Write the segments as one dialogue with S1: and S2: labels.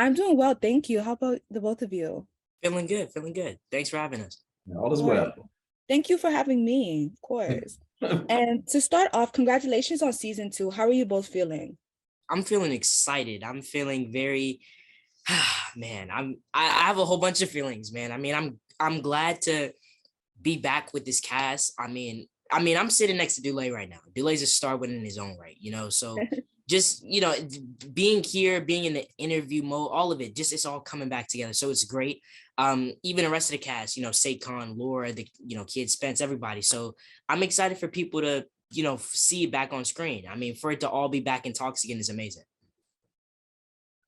S1: I'm doing well, thank you. How about the both of you?
S2: Feeling good, feeling good. Thanks for having us.
S3: All
S1: Of
S3: is
S1: course.
S3: well.
S1: Thank you for having me, of course. And to start off, congratulations on season two. How are you both feeling?
S2: I'm feeling excited. I'm feeling very man, I have a whole bunch of feelings, man. I'm glad to be back with this cast. I'm sitting next to Dulé right now. Dulé's a star within his own right, so just being here, being in the interview mode, all of it, just it's all coming back together. So it's great. Even the rest of the cast, Saycon, Laura, the kid Spence, everybody. So I'm excited for people to see it back on screen. For it to all be back in talks again is amazing.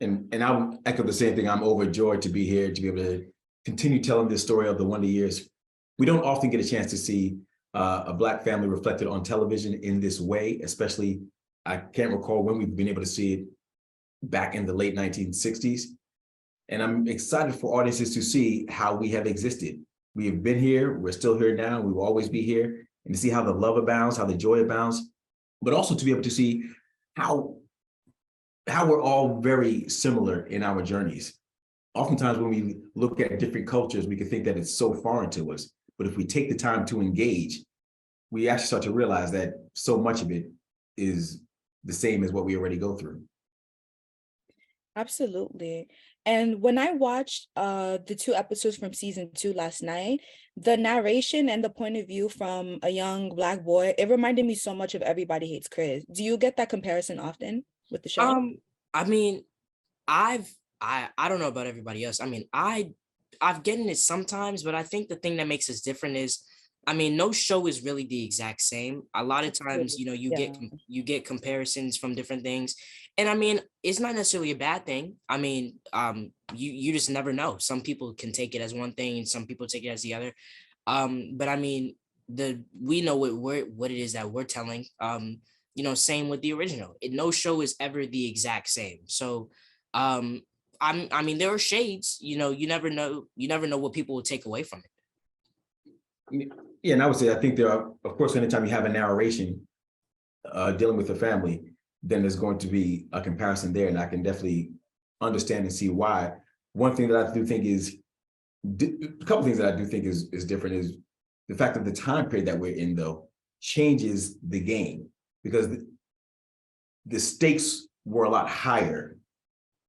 S3: And I'll echo the same thing. I'm overjoyed to be here, to be able to continue telling this story of the Wonder Years. We don't often get a chance to see a Black family reflected on television in this way, especially I can't recall when we've been able to see it back in the late 1960s. And I'm excited for audiences to see how we have existed. We have been here, we're still here now, we will always be here, and to see how the love abounds, how the joy abounds, but also to be able to see how we're all very similar in our journeys. Oftentimes when we look at different cultures, we can think that it's so foreign to us. But if we take the time to engage, we actually start to realize that so much of it is the same as what we already go through.
S1: Absolutely. And when I watched the two episodes from season two last night, the narration and the point of view from a young Black boy, it reminded me so much of Everybody Hates Chris. Do you get that comparison often with the show?
S2: I mean, I don't know about everybody else. I've gotten it sometimes, but I think the thing that makes us different is, no show is really the exact same. A lot of times, you get comparisons from different things, and it's not necessarily a bad thing. You just never know. Some people can take it as one thing, and some people take it as the other. But we know what it is that we're telling. Same with the original. No show is ever the exact same. So, there are shades. You never know. You never know what people will take away from it.
S3: Yeah, and I would say I think there are, of course, anytime you have a narration dealing with a family, then there's going to be a comparison there, and I can definitely understand and see why. One thing that I do think is a couple things that I do think is different is the fact that the time period that we're in, though, changes the game, because the stakes were a lot higher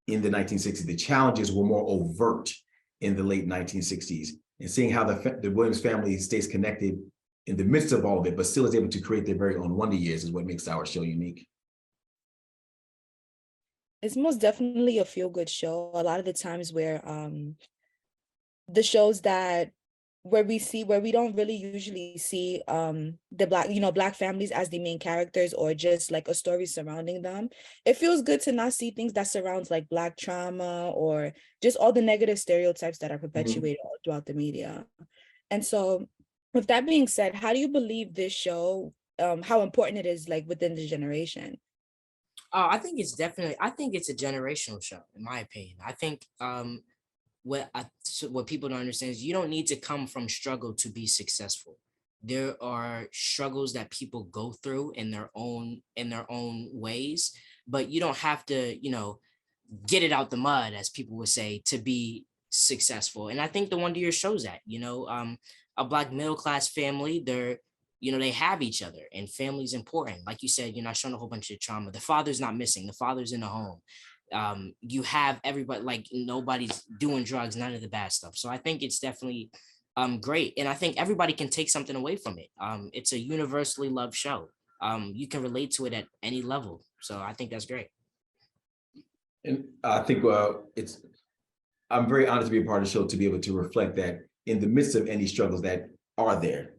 S3: in the 1960s. The challenges were more overt in the late 1960s. And seeing how the Williams family stays connected in the midst of all of it, but still is able to create their very own Wonder Years is what makes our show unique.
S1: It's most definitely a feel-good show. A lot of the times where the shows where we don't really usually see the Black families as the main characters or just like a story surrounding them. It feels good to not see things that surrounds like Black trauma or just all the negative stereotypes that are perpetuated all throughout the media. And so with that being said, how do you believe this show, how important it is like within the generation?
S2: I think it's a generational show, in my opinion. I think what people don't understand is you don't need to come from struggle to be successful. There are struggles that people go through in their own ways, but you don't have to, get it out the mud, as people would say, to be successful. And I think the Wonder Years shows that, a Black middle class family, they have each other, and family's important. Like you said, you're not showing a whole bunch of trauma. The father's not missing. The father's in the home. You have everybody, like nobody's doing drugs, none of the bad stuff. So I think it's definitely great, and I think everybody can take something away from it. It's a universally loved show. You can relate to it at any level, so I think that's great.
S3: And I think I'm very honored to be a part of the show, to be able to reflect that in the midst of any struggles that are there,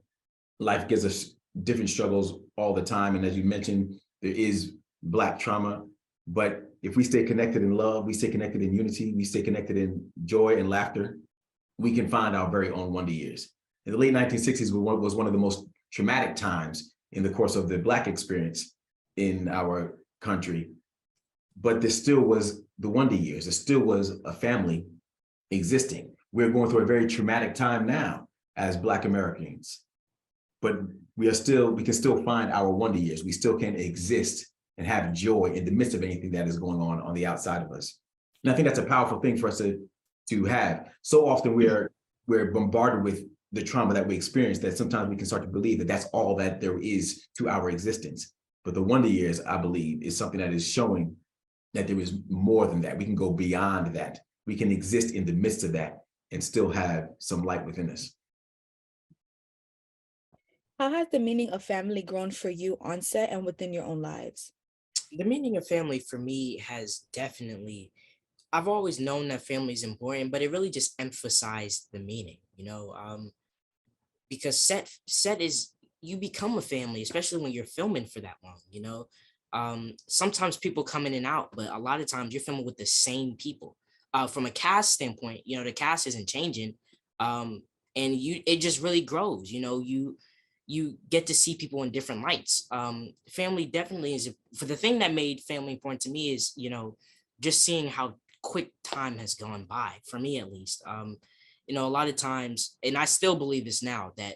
S3: life gives us different struggles all the time, and as you mentioned, there is Black trauma, but if we stay connected in love, we stay connected in unity, we stay connected in joy and laughter, we can find our very own Wonder Years. In the late 1960s was one of the most traumatic times in the course of the Black experience in our country, but there still was the Wonder Years. There still was a family existing. We're going through a very traumatic time now as Black Americans, but we can still find our Wonder Years. We still can exist and have joy in the midst of anything that is going on the outside of us. And I think that's a powerful thing for us to have. So often we're bombarded with the trauma that we experience that sometimes we can start to believe that that's all that there is to our existence. But the Wonder Years, I believe, is something that is showing that there is more than that. We can go beyond that. We can exist in the midst of that and still have some light within us.
S1: How has the meaning of family grown for you on set and within your own lives?
S2: The meaning of family for me has definitely, I've always known that family is important, but it really just emphasized the meaning, because set is, you become a family, especially when you're filming for that long. Sometimes people come in and out, but a lot of times you're filming with the same people. From a cast standpoint, the cast isn't changing. And it just really grows. You get to see people in different lights. Family definitely is, for the thing that made family important to me is, just seeing how quick time has gone by, for me at least. A lot of times, and I still believe this now, that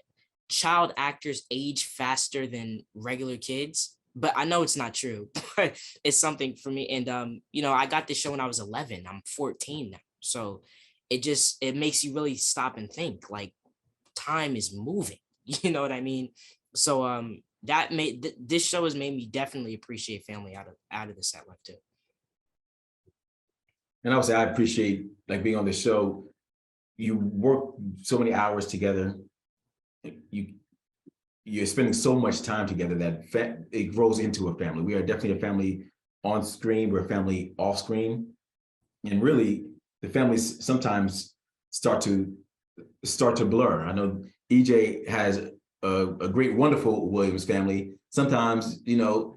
S2: child actors age faster than regular kids, but I know it's not true, but it's something for me. And I got this show when I was 11. I'm 14 now. So it makes you really stop and think, like, time is moving. You know what I mean? So that made this show has made me definitely appreciate family out of the set life too.
S3: And obviously, I appreciate like being on the show. You work so many hours together. You're spending so much time together that it grows into a family. We are definitely a family on screen. We're a family off screen, and really, the families sometimes start to blur. I know EJ has a great, wonderful Williams family. Sometimes,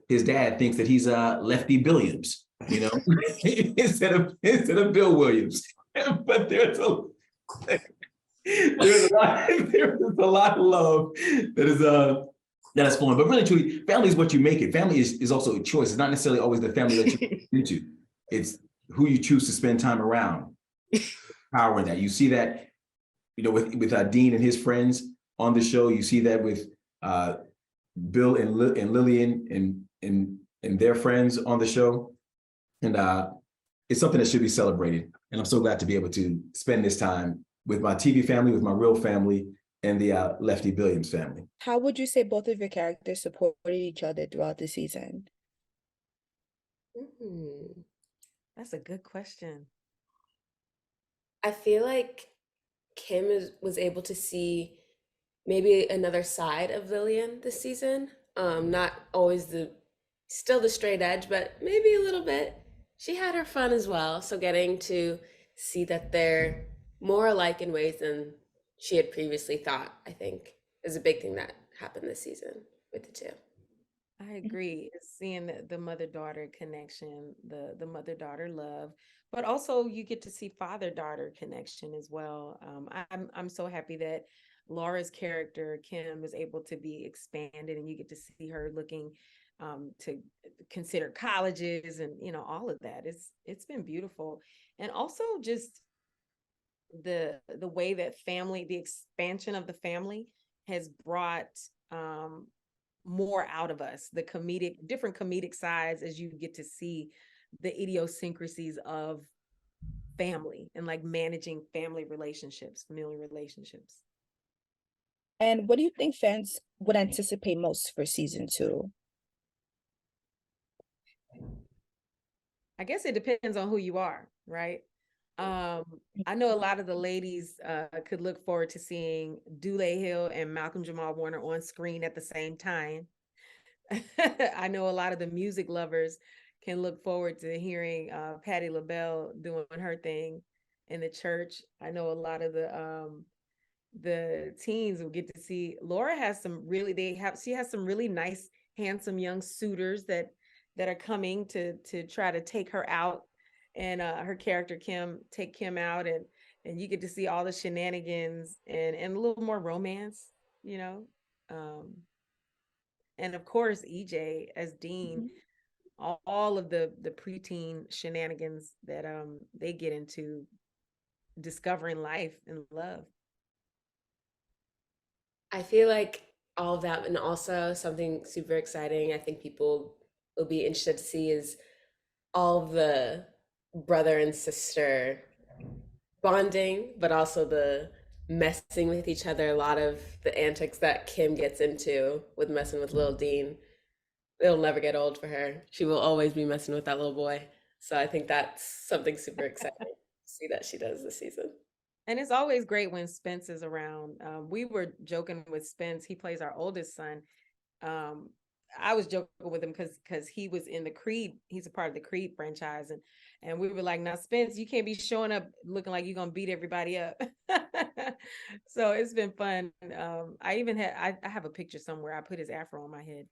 S3: his dad thinks that he's Lefty Billiams, instead of Bill Williams. But there's a lot of love that is flowing. But really, truly, family is what you make it. Family is also a choice. It's not necessarily always the family that you into. It's who you choose to spend time around. Power in that. You see that, with Dean and his friends on the show. You see that with Bill and Lillian and their friends on the show. And it's something that should be celebrated. And I'm so glad to be able to spend this time with my TV family, with my real family, and the Lefty Billiams family.
S1: How would you say both of your characters supported each other throughout the season?
S4: That's a good question.
S5: I feel like Kim was able to see maybe another side of Lillian this season. Not always still the straight edge, but maybe a little bit. She had her fun as well. So getting to see that they're more alike in ways than she had previously thought, I think, is a big thing that happened this season with the two.
S4: I agree. Seeing the mother-daughter connection, the mother-daughter love, but also you get to see father-daughter connection as well. I'm so happy that Laura's character Kim is able to be expanded, and you get to see her looking to consider colleges and all of that. It's been beautiful, and also just the way that the expansion of the family has brought more out of us, the different comedic sides, as you get to see the idiosyncrasies of family and like managing family relationships, familial relationships.
S1: And what do you think fans would anticipate most for season 2?
S4: I guess it depends on who you are, right? I know a lot of the ladies could look forward to seeing Dulé Hill and Malcolm Jamal Warner on screen at the same time. I know a lot of the music lovers can look forward to hearing Patti LaBelle doing her thing in the church. I know a lot of the teens will get to see Laura has she has some really nice, handsome young suitors that are coming to try to take her out, and her character Kim take Kim out, and you get to see all the shenanigans and a little more romance, and of course EJ as Dean, all of the preteen shenanigans that they get into discovering life and love.
S5: I feel like all of that, and also something super exciting I think people will be interested to see is all of the brother and sister bonding, but also the messing with each other. A lot of the antics that Kim gets into with messing with Lil Dean, it'll never get old for her. She will always be messing with that little boy. So I think that's something super exciting to see that she does this season.
S4: And it's always great when Spence is around. We were joking with Spence. He plays our oldest son. I was joking with him because he was in the Creed. He's a part of the Creed franchise, and we were like, "Now, Spence, you can't be showing up looking like you're gonna beat everybody up." So it's been fun. I even had I have a picture somewhere. I put his afro on my head.